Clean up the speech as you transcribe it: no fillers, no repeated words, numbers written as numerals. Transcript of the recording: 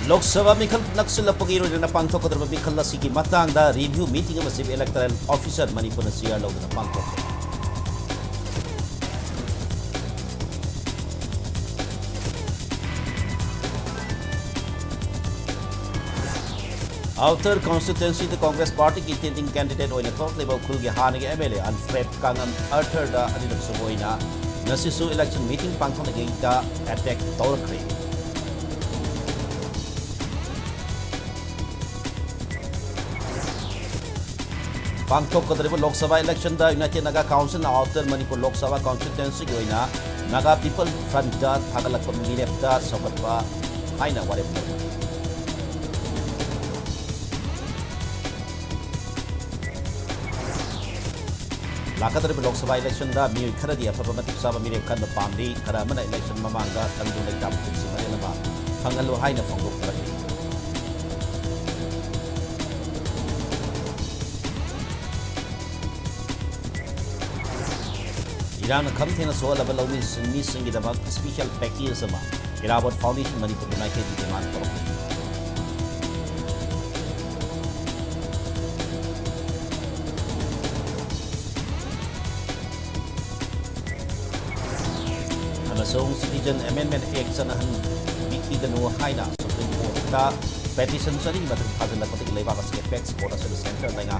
Lok Sabha Mikhal Naksulapagi na pangthokadra Mikhal Sigi Matang da review meeting of Chief Electoral Officer Manipur na CR Log na pangthok. Outer constituency the Congress Party ki tending candidate oina thok leba khulgi hanagi MLA Alfred Kangam Arthur da anilak suboina nasisu election meeting pangthok na gita attack tawrakre. Pangthok kadriba Lok Sabha election da United Naga Council na Outer Manipur Lok Sabha constituency ki oina Naga People Front da thagalakpa mirep da sogatwa haina warep. Lakadar Lok Sabha election da mi kharadi afaba matik saba mire kan pamdi khara mana election mamanga tangdu lai tam tin simare lama phangalu haina phangok taraki Iran khamthena so laba lawmi sunni singi da special package sama Irabot Foundation Manipur United demand taraki Amasong Citizen Amendment Act sa nahan biki ganu haina Supreme Court ta petition sa rin matang hazan na patik labak sa effects for the center na nga